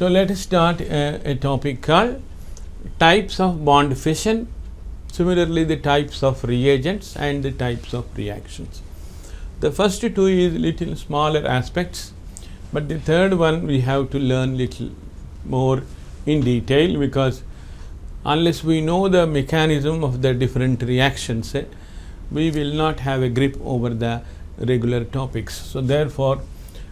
So let us start a topic called types of bond fission, similarly the types of reagents and the types of reactions. The first two is little smaller aspects, but the third one we have to learn little more in detail, because unless we know the mechanism of the different reactions, we will not have a grip over the regular topics. So therefore,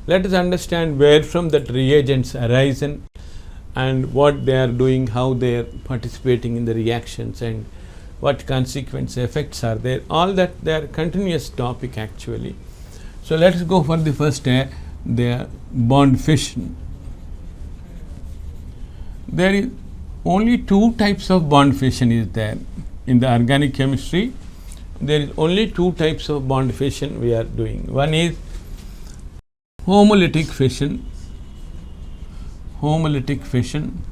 let us understand where from that reagents arise and what they are doing, how they are participating in the reactions, and what consequence effects are there. All that they are continuous topic actually. So let us go for the first, the bond fission. There is only two types of bond fission is there in the organic chemistry. There is only two types of bond fission we are doing. One is homolytic fission. Homolytic fission.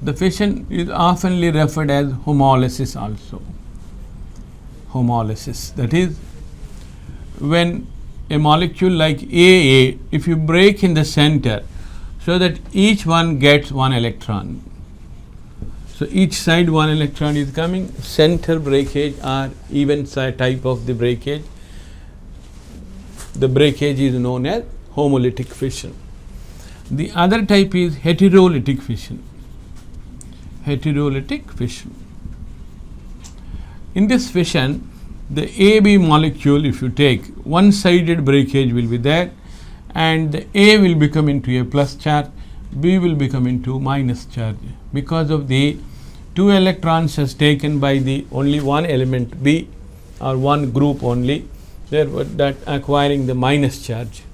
The fission is oftenly referred as homolysis also. Homolysis, that is, when a molecule like AA, if you break in the center so that each one gets one electron. So each side one electron is coming, center breakage or even type of the breakage. The breakage is known as homolytic fission. The other type is heterolytic fission. Heterolytic fission. In this fission, the AB molecule, if you take, one-sided breakage will be there, and the A will become into a plus charge, B will become into minus charge, because of the two electrons as taken by the only one element B or one group only, therefore that acquiring the minus charge.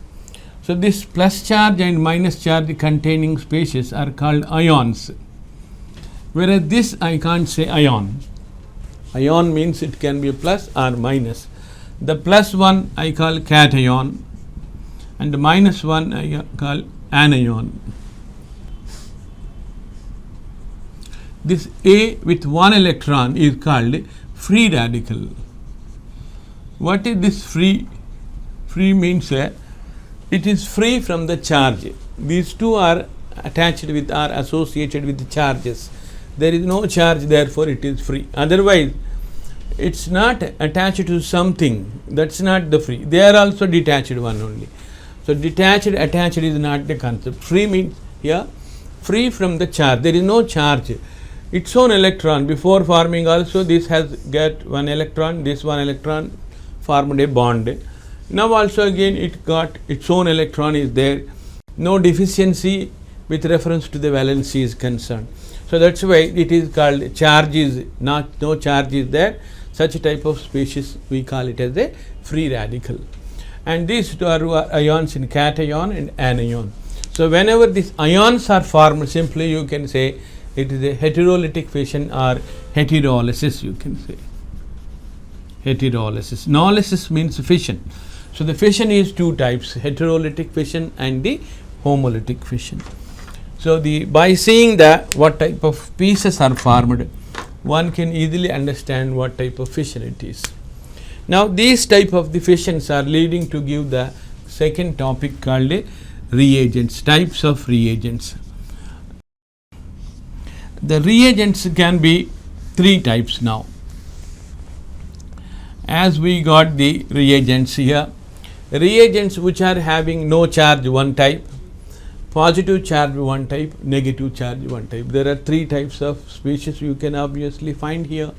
So this plus charge and minus charge containing species are called ions, whereas this I can't say ion. Ion means it can be a plus or minus. The plus one I call cation and the minus one I call anion. This A with one electron is called free radical. What is this free? Free means it is free from the charge. These two are attached with or associated with the charges. There is no charge, therefore it is free. Otherwise, it's not attached to something. That's not the free. They are also detached one only. So detached, attached is not the concept. Free means here free from the charge. There is no charge. Its own electron before forming also this has got one electron. This one electron formed a bond. Now also again it got its own electron is there. No deficiency with reference to the valency is concerned. So that's why it is called charge is not, no charge is there. Such a type of species we call it as a free radical. And these two are ions in cation and anion. So whenever these ions are formed, simply you can say it is a heterolytic fission or heterolysis, you can say. Heterolysis. Nolysis means fission. So the fission is two types, heterolytic fission and the homolytic fission. So by seeing that what type of pieces are formed, one can easily understand what type of fission it is. Now these type of the fissions are leading to give the second topic called reagents, types of reagents. The reagents can be three types now. As we got the reagents here, reagents which are having no charge one type, positive charge one type, negative charge one type. There are three types of species you can obviously find here.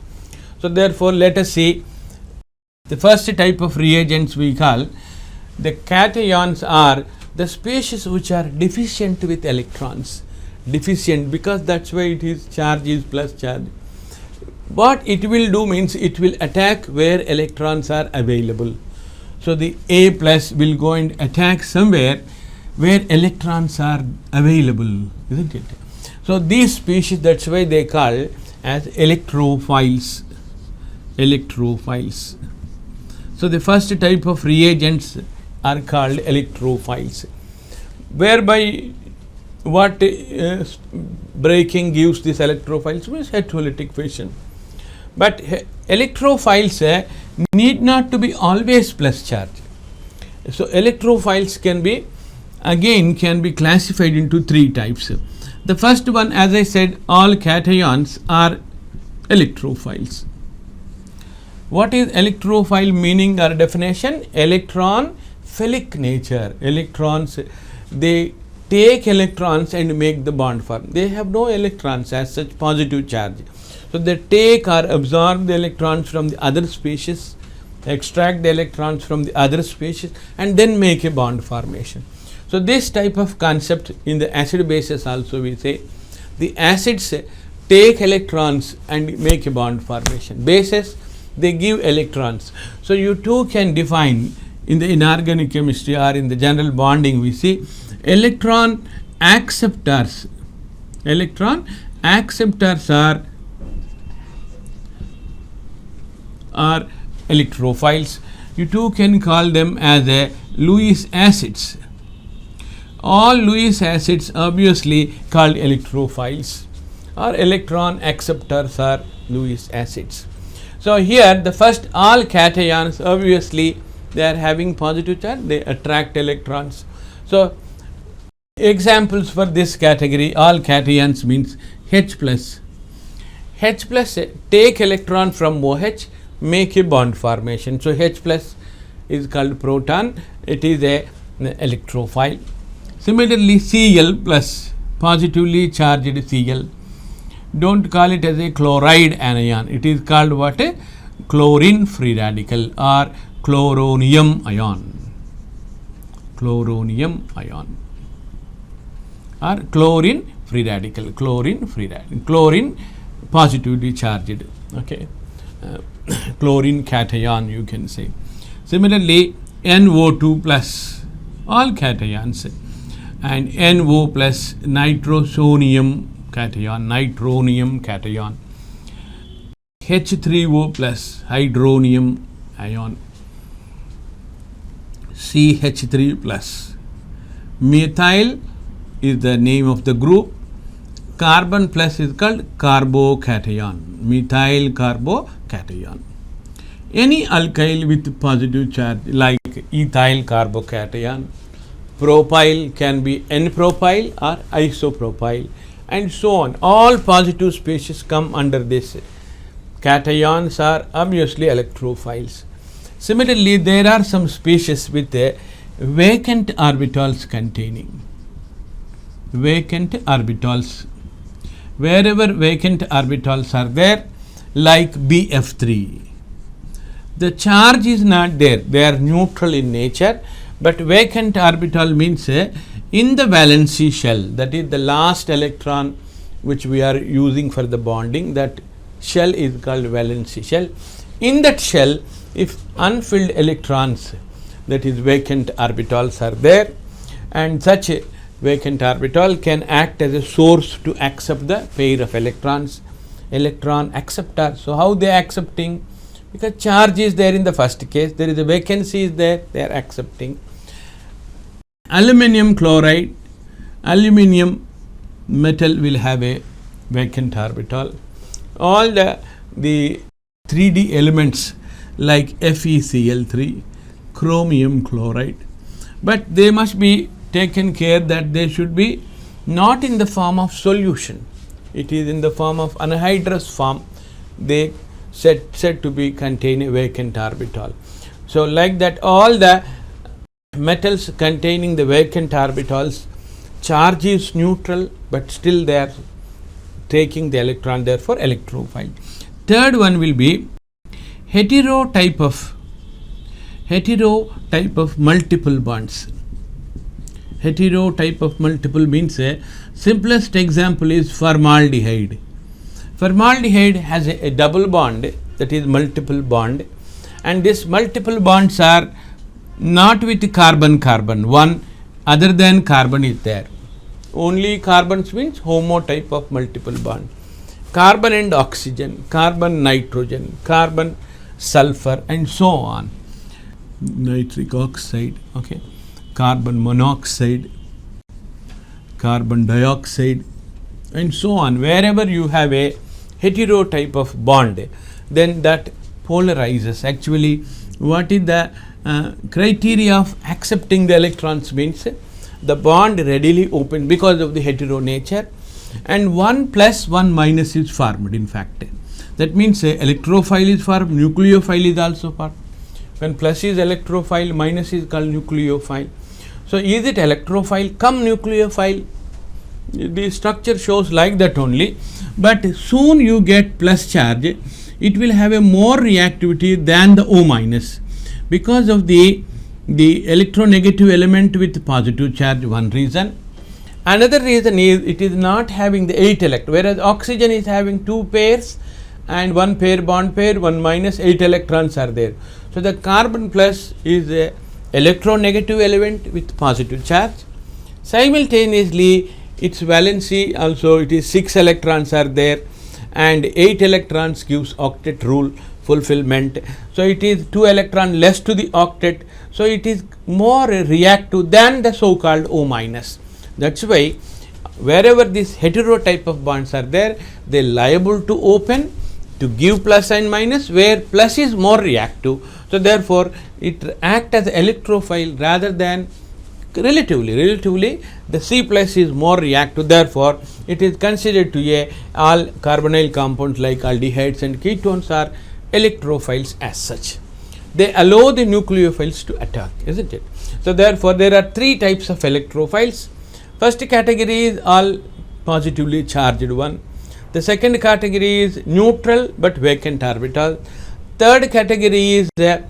So therefore let us see the first type of reagents we call the cations are the species which are deficient with electrons. Deficient because that's why it is charge is plus charge. What it will do means it will attack where electrons are available. So the A plus will go and attack somewhere where electrons are available, isn't it? So these species, that's why they call as electrophiles. Electrophiles. So the first type of reagents are called electrophiles, whereby what breaking gives this electrophiles means heterolytic fission. But electrophiles need not to be always plus charge. So electrophiles can be again can be classified into three types. The first one, as I said, all cations are electrophiles. What is electrophile meaning or definition? Electron philic nature. Electrons, they take electrons and make the bond form. They have no electrons as such positive charge. So they take or absorb the electrons from the other species, extract the electrons from the other species, and then make a bond formation. So this type of concept in the acid bases also we say. The acids take electrons and make a bond formation. Bases, they give electrons. So you too can define in the inorganic chemistry or in the general bonding we see electron acceptors. Electron acceptors are electrophiles. You too can call them as a Lewis acids. All Lewis acids obviously called electrophiles, or electron acceptors are Lewis acids. So here the first, all cations obviously they are having positive charge, they attract electrons. So examples for this category, all cations means H plus. H plus take electron from OH, make a bond formation. So H plus is called proton, it is an electrophile. Similarly, Cl plus, positively charged Cl. Don't call it as a chloride anion, it is called what? A chlorine free radical or chloronium ion. Chloronium ion or chlorine free radical. Chlorine free radical. Chlorine positively charged. Okay. Chlorine cation you can say. Similarly, NO2 plus, all cations, and NO plus nitrosonium cation, nitronium cation. H3O plus hydronium ion. CH3 plus. Methyl is the name of the group. Carbon plus is called carbocation, methyl carbocation. Any alkyl with positive charge like ethyl carbocation. Propyl can be N-propyl or isopropyl, and so on. All positive species come under this. Cations are obviously electrophiles. Similarly, there are some species with vacant orbitals containing. Vacant orbitals. Wherever vacant orbitals are there, like BF3, the charge is not there, they are neutral in nature, but vacant orbital means in the valency shell, that is the last electron which we are using for the bonding, that shell is called valency shell. In that shell, if unfilled electrons, that is vacant orbitals are there, and such a vacant orbital can act as a source to accept the pair of electrons, electron acceptor. So how they are accepting? Because charge is there in the first case, there is a vacancy is there, they are accepting. Aluminium chloride, aluminium metal will have a vacant orbital. All the 3D elements like FeCl3, chromium chloride, but they must be taken care that they should be not in the form of solution. It is in the form of anhydrous form. They said to be contain a vacant orbital. So like that, all the metals containing the vacant orbitals, charge is neutral, but still they are taking the electron, therefore electrophile. Third one will be hetero type of multiple bonds. Hetero type of multiple means simplest example is formaldehyde. Formaldehyde has a double bond, that is multiple bond, and these multiple bonds are not with carbon, one other than carbon is there. Only carbons means homo type of multiple bond. Carbon and oxygen, carbon nitrogen, carbon sulfur, and so on. Nitric oxide, okay, carbon monoxide, carbon dioxide, and so on. Wherever you have a hetero type of bond, then that polarizes. Actually, what is the criteria of accepting the electrons means the bond readily opens because of the hetero nature. and 1 plus 1 minus is formed in fact. That means electrophile is formed, nucleophile is also formed. When plus is electrophile, minus is called nucleophile. So is it electrophile come nucleophile? The structure shows like that only, but soon you get plus charge, it will have a more reactivity than the O minus because of the electronegative element with positive charge, one reason. Another reason is it is not having the 8 electrons, whereas oxygen is having 2 pairs and 1 pair bond pair, 1 minus, 8 electrons are there. So the carbon plus is a electronegative element with positive charge. Simultaneously its valency also, it is 6 electrons are there and 8 electrons gives octet rule fulfillment. So it is 2 electron less to the octet, so it is more reactive than the so called O minus. That's why wherever these hetero type of bonds are there, they are liable to open to give plus and minus, where plus is more reactive. So therefore it acts as electrophile rather than relatively the C plus is more reactive. Therefore it is considered to a all carbonyl compounds like aldehydes and ketones are electrophiles as such. They allow the nucleophiles to attack, isn't it? So therefore there are 3 types of electrophiles. First category is all positively charged one. The second category is neutral but vacant orbital. Third category is the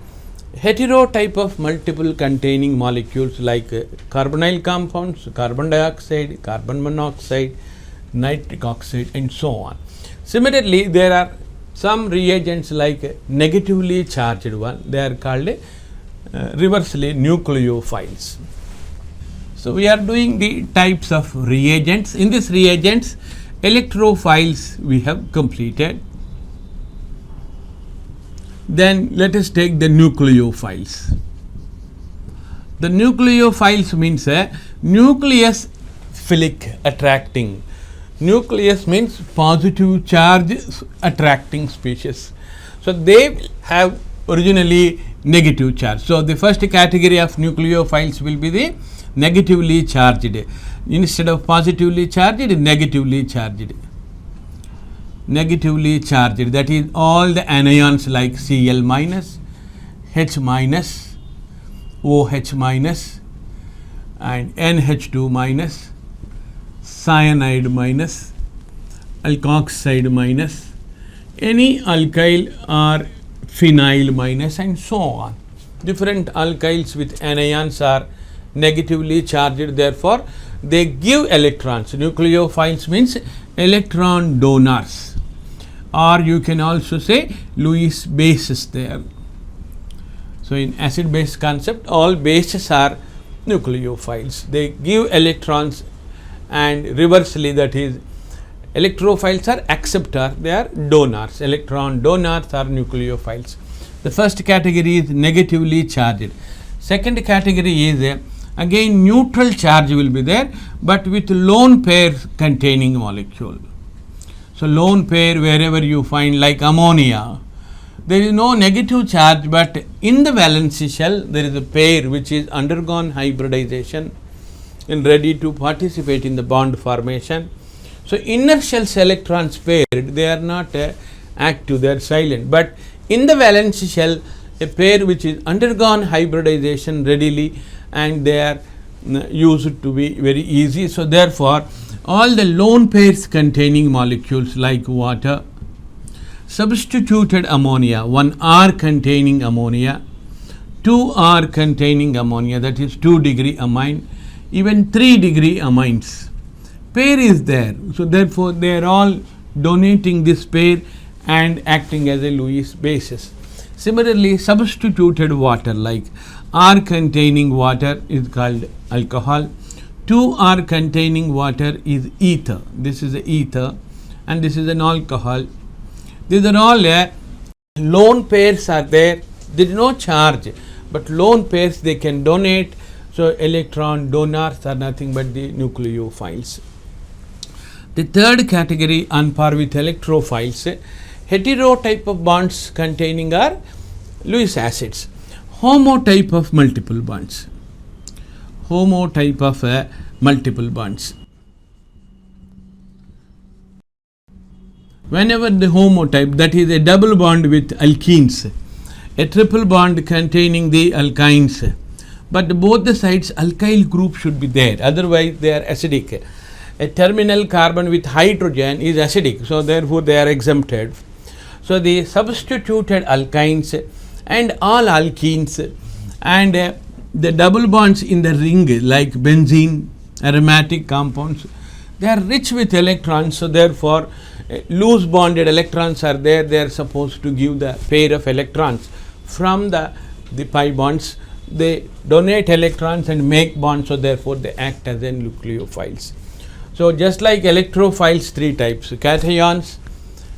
hetero type of multiple containing molecules like carbonyl compounds, carbon dioxide, carbon monoxide, nitric oxide and so on. Similarly, there are some reagents like negatively charged one, they are called reversely nucleophiles. So we are doing the types of reagents. In this reagents, electrophiles we have completed. Then let us take the nucleophiles. The nucleophiles means a nucleus philic attracting. Nucleus means positive charge attracting species. So they have originally negative charge. So the first category of nucleophiles will be the negatively charged. Instead of positively charged, negatively charged. Negatively charged, that is all the anions like Cl minus, H minus, OH minus and NH2 minus, cyanide minus, alkoxide minus, any alkyl or phenyl minus and so on. Different alkyls with anions are negatively charged, therefore they give electrons. Nucleophiles means electron donors, or you can also say Lewis bases there. So in acid base concept, all bases are nucleophiles. They give electrons, and reversely, that is electrophiles are acceptor, they are donors. Electron donors are nucleophiles. The first category is negatively charged. Second category is again neutral charge will be there, but with lone pair containing molecule. So lone pair wherever you find like ammonia, there is no negative charge, but in the valency shell there is a pair which is undergone hybridization and ready to participate in the bond formation. So inner shells electrons paired, they are not active, they are silent, but in the valency shell a pair which is undergone hybridization readily and they are used to be very easy. So therefore all the lone pairs containing molecules like water, substituted ammonia, 1R containing ammonia, 2R containing ammonia, that is 2 degree amine, even 3 degree amines. Pair is there, so therefore they are all donating this pair and acting as a Lewis basis. Similarly, substituted water like R containing water is called alcohol, 2R containing water is ether. This is the ether and this is an alcohol. These are all lone pairs are there. There is no charge, but lone pairs they can donate. So electron donors are nothing but the nucleophiles. The third category on par with electrophiles, hetero type of bonds containing are Lewis acids. Homo type of multiple bonds. Homo type of multiple bonds. whenever the homotype, that is a double bond with alkenes, a triple bond containing the alkynes, but both the sides alkyl group should be there, otherwise they are acidic. A terminal carbon with hydrogen is acidic, so therefore they are exempted. So the substituted alkynes and all alkenes and the double bonds in the ring like benzene, aromatic compounds, they are rich with electrons, so therefore loose bonded electrons are there, they are supposed to give the pair of electrons from the pi bonds. They donate electrons and make bonds, so therefore they act as a nucleophiles. So just like electrophiles, three types: cations,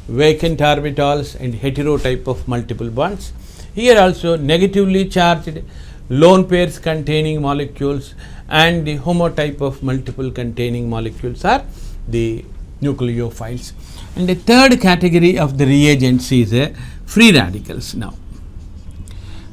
vacant orbitals, and heterotype of multiple bonds. Here also negatively charged lone pairs containing molecules and the homotype of multiple containing molecules are the nucleophiles. And the third category of the reagents is free radicals. Now,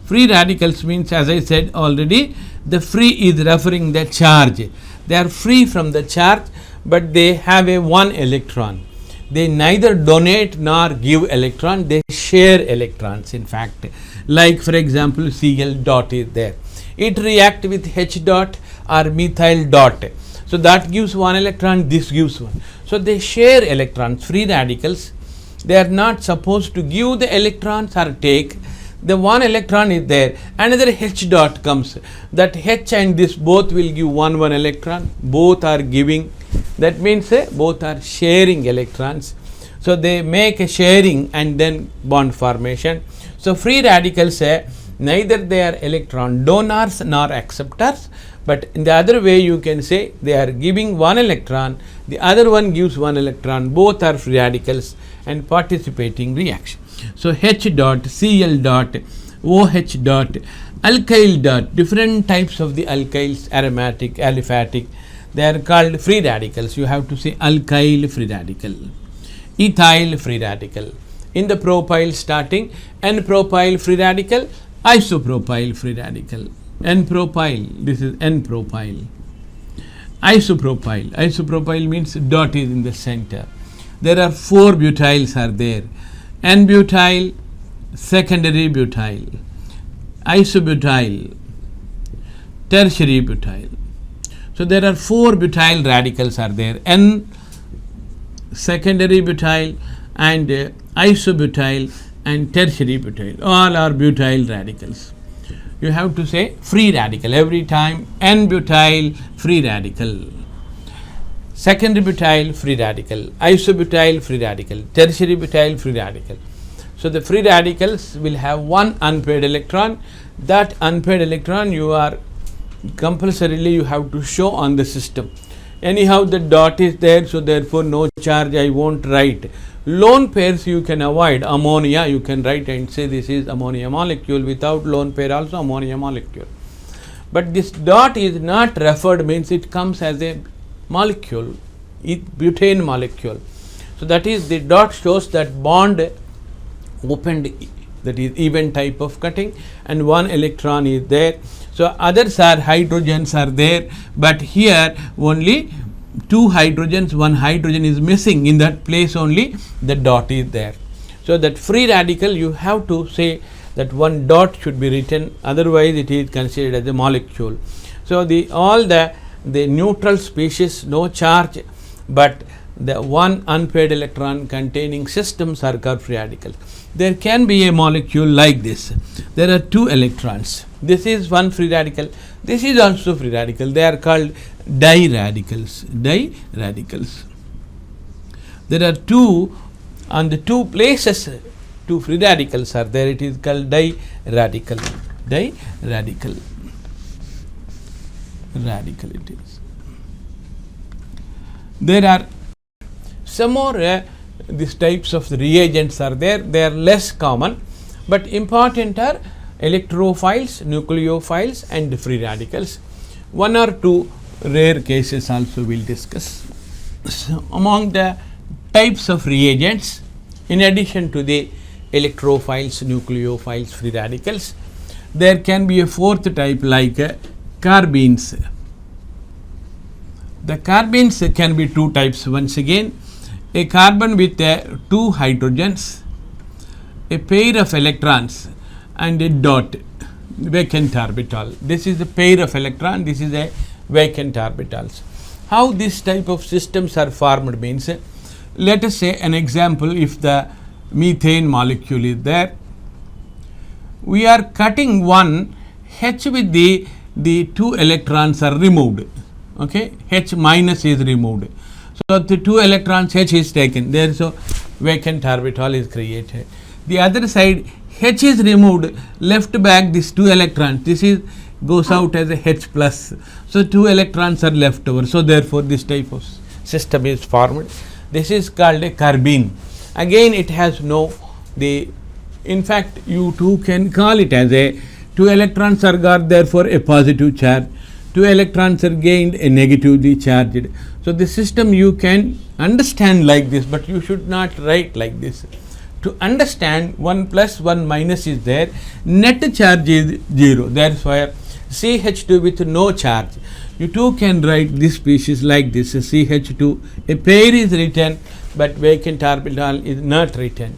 free radicals means, as I said already, the free is referring the charge. They are free from the charge, but they have a one electron. They neither donate nor give electron, they share electrons in fact. Like for example, Cl dot is there. It reacts with H dot or methyl dot. So that gives one electron, this gives one. So they share electrons. Free radicals, they are not supposed to give the electrons or take. The one electron is there, another H dot comes. That H and this both will give one electron. Both are giving. That means both are sharing electrons. So they make a sharing and then bond formation. So free radicals neither they are electron donors nor acceptors, but in the other way you can say they are giving one electron, the other one gives one electron, both are free radicals and participating reaction. So H dot, Cl dot, OH dot, alkyl dot, different types of the alkyls, aromatic, aliphatic, they are called free radicals. You have to say alkyl free radical, ethyl free radical. In the propyl starting, N-propyl free radical, isopropyl free radical. N-propyl, this is N-propyl. Isopropyl, isopropyl means dot is in the center. There are 4 butyls are there. N-butyl, secondary butyl, isobutyl, tertiary butyl. So there are 4 butyl radicals are there. N, secondary butyl, and isobutyl and tertiary butyl. All are butyl radicals. You have to say free radical every time. N-butyl free radical, secondary butyl free radical, isobutyl free radical, tertiary butyl free radical. So the free radicals will have one unpaired electron. That unpaired electron you are compulsorily you have to show on the system. Anyhow the dot is there, so therefore no charge, I won't write. Lone pairs you can avoid. Ammonia you can write and say this is ammonia molecule, without lone pair also ammonia molecule. But this dot is not referred, means it comes as a molecule, butane molecule. So that is the dot shows that bond opened, that is even type of cutting, and one electron is there. So others are hydrogens are there, but here only 2 hydrogens, 1 hydrogen is missing. In that place only the dot is there. So that free radical you have to say that one dot should be written, otherwise it is considered as a molecule. So all the neutral species, no charge, but the one unpaired electron containing systems are called free radicals. There can be a molecule like this. There are 2 electrons. This is one free radical. This is also free radical. They are called diradicals. Diradicals. There are 2 on the 2 places. 2 free radicals are there. It is called diradical. Diradical. Radical it is. There are some more these types of reagents are there. They are less common, but important are electrophiles, nucleophiles, and free radicals. 1 or 2 rare cases also we will discuss. So among the types of reagents, in addition to the electrophiles, nucleophiles, free radicals, there can be a 4th type like carbenes. The carbenes can be 2 types once again. a carbon with 2 hydrogens, a pair of electrons and a dot, vacant orbital. This is a pair of electron, this is a vacant orbitals. How this type of systems are formed means, let us say an example, if the methane molecule is there, we are cutting one, H with the 2 electrons are removed, okay, H minus is removed. So, the 2 electrons H is taken, there is a vacant orbital is created. The other side H is removed, left back this 2 electrons, this is goes out as a H plus. So, 2 electrons are left over. So, therefore, this type of system is formed. This is called a carbene. Again, it has no, in fact, you too can call it as a 2 electrons are got, therefore, a positive charge. 2 electrons are gained, a negatively charged. So, the system you can understand like this, but you should not write like this. To understand, 1 plus 1 minus is there, net charge is 0. That's why CH2 with no charge. You too can write this species like this, CH2, a pair is written, but vacant orbital is not written.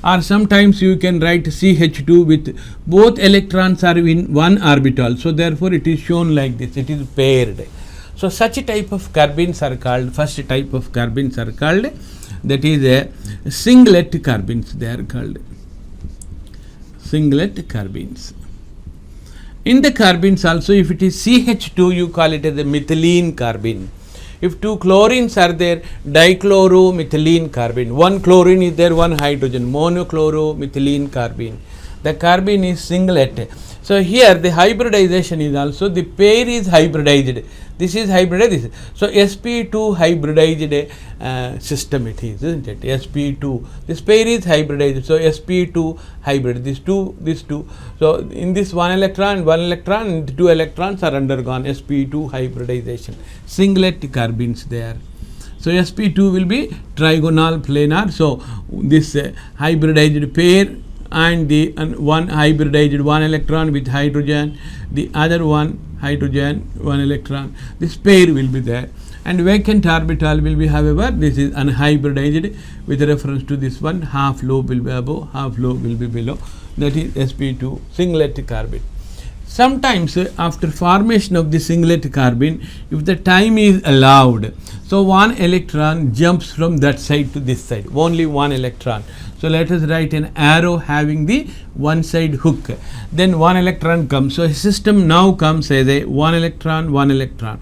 Or sometimes you can write CH2 with both electrons are in one orbital. So, therefore, it is shown like this, it is paired. So, such a type of carbenes are called, first type of carbenes are called, that is a singlet carbenes, they are called singlet carbenes. In the carbenes also, if it is CH2, you call it as a methylene carbene. If 2 chlorines are there, dichloromethylene carbene. 1 chlorine is there, 1 hydrogen, monochloromethylene carbene. The carbene is singlet. So, here the hybridization is also, the pair is hybridized. This is hybridized. So, sp2 hybridized system it is, isn't it? sp2. This pair is hybridized. So, sp2 hybrid. This two. So, in this one electron, and 2 electrons are undergone sp2 hybridization. Singlet carbenes there. So, sp2 will be trigonal planar. So, this hybridized pair and the one hybridized 1 electron with hydrogen, the other one hydrogen 1 electron, this pair will be there, and vacant orbital will be, however, this is unhybridized with reference to this one, half lobe will be above, half lobe will be below, that is sp2 singlet carbene. Sometimes after formation of the singlet carbene, if the time is allowed, so 1 electron jumps from that side to this side, only 1 electron. So, let us write an arrow having the one side hook, then 1 electron comes. So, a system now comes as a 1 electron, 1 electron.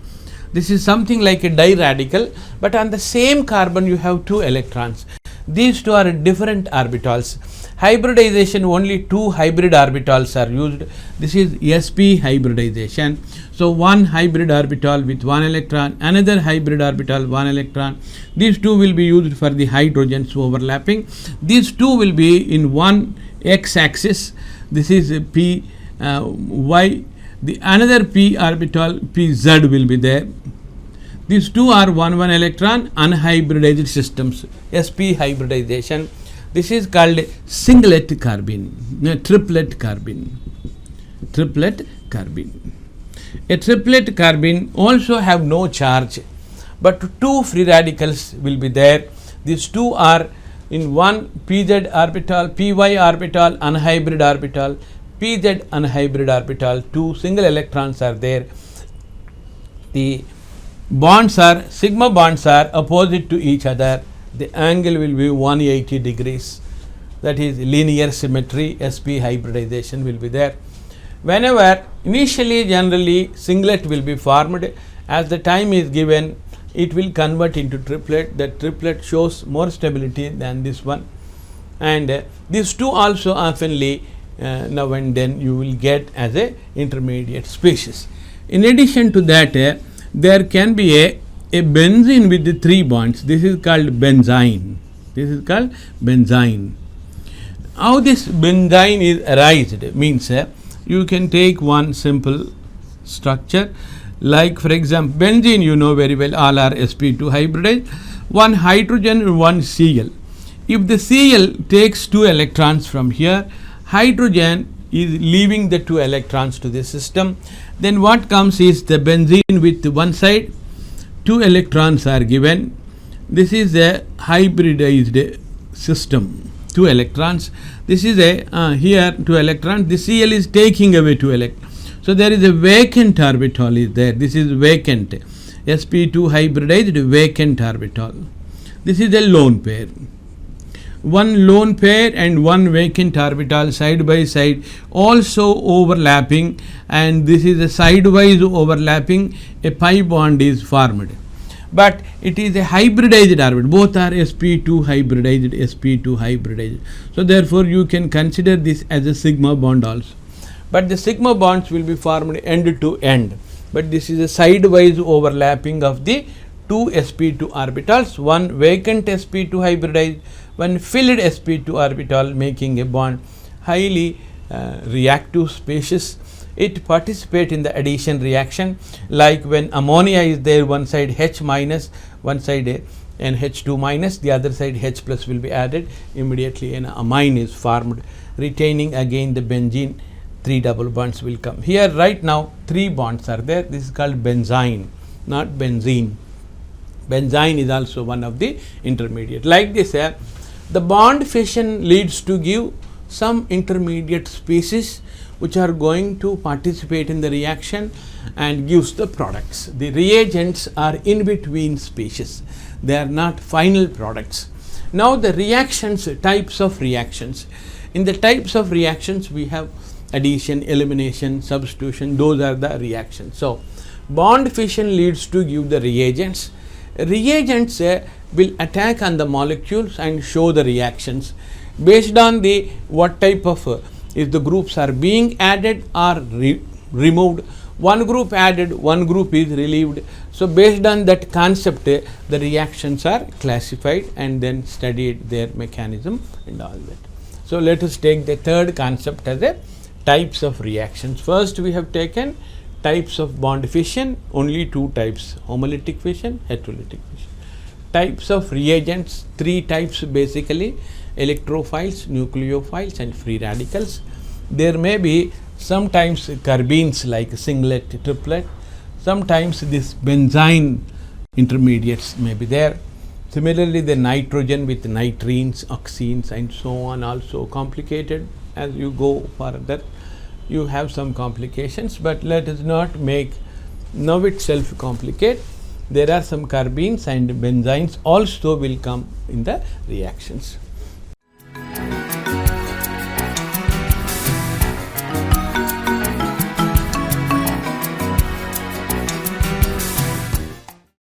This is something like a diradical, but on the same carbon you have 2 electrons. These two are different orbitals. Hybridization, only 2 hybrid orbitals are used. This is sp hybridization. So, 1 hybrid orbital with 1 electron, another hybrid orbital 1 electron. These two will be used for the hydrogens overlapping. These two will be in one x axis. This is p y. The another p orbital pz will be there. These two are 1 electron unhybridized systems, sp hybridization. This is called singlet carbene, triplet carbene. Triplet carbene. A triplet carbene also have no charge, but 2 free radicals will be there. These two are in one pz orbital, py orbital, unhybrid orbital, pz unhybrid orbital, 2 single electrons are there. The bonds are, sigma bonds are opposite to each other. The angle will be 180 degrees, that is linear symmetry, sp hybridization will be there. Whenever initially generally singlet will be formed, as the time is given, it will convert into triplet. The triplet shows more stability than this one, and these two also oftenly now and then you will get as a intermediate species. In addition to that, there can be a benzene with the 3 bonds. This is called benzene. This is called benzene. How this benzene is arised means, you can take one simple structure, like for example benzene, you know very well, all are sp2 hybridized, 1 hydrogen and 1 Cl. If the Cl takes 2 electrons from here, hydrogen is leaving the 2 electrons to the system, then what comes is the benzene with one side, 2 electrons are given, This is a hybridized system. 2 electrons. This is a here 2 electrons. The Cl is taking away 2 electrons. So there is a vacant orbital is there. This is vacant. sp2 hybridized vacant orbital. This is a lone pair. One lone pair and one vacant orbital side by side, also overlapping, and this is a sidewise overlapping. A pi bond is formed, but it is a hybridized orbital. Both are sp2 hybridized. So therefore you can consider this as a sigma bond also, but the sigma bonds will be formed end to end, but this is a sidewise overlapping of the 2 sp2 orbitals, one vacant sp2 hybridized, one filled sp2 orbital, making a bond highly reactive species. It participates in the addition reaction, like when ammonia is there, one side H minus, one side NH2 minus, the other side H plus will be added. Immediately an amine is formed, retaining again the benzene. 3 double bonds will come. Here right now 3 bonds are there. This is called benzene, not benzene. Benzene is also one of the intermediate. Like this, the bond fission leads to give some intermediate species which are going to participate in the reaction and gives the products. The reagents are in between species. They are not final products. Now the reactions, types of reactions. In the types of reactions we have addition, elimination, substitution. Those are the reactions. So bond fission leads to give the reagents. Reagents will attack on the molecules and show the reactions based on the what type of if the groups are being added or removed. One group added, one group is relieved. So based on that concept, the reactions are classified and then studied their mechanism and all that. So let us take the third concept as a types of reactions. First we have taken types of bond fission, only 2 types, homolytic fission, heterolytic fission. Types of reagents, 3 types basically: electrophiles, nucleophiles and free radicals. There may be sometimes carbenes like singlet, triplet, sometimes this benzene intermediates may be there. Similarly the nitrogen with nitrines, oxenes and so on, also complicated. As you go further you have some complications, but let us not make now itself complicate. There are some carbenes and benzenes also will come in the reactions.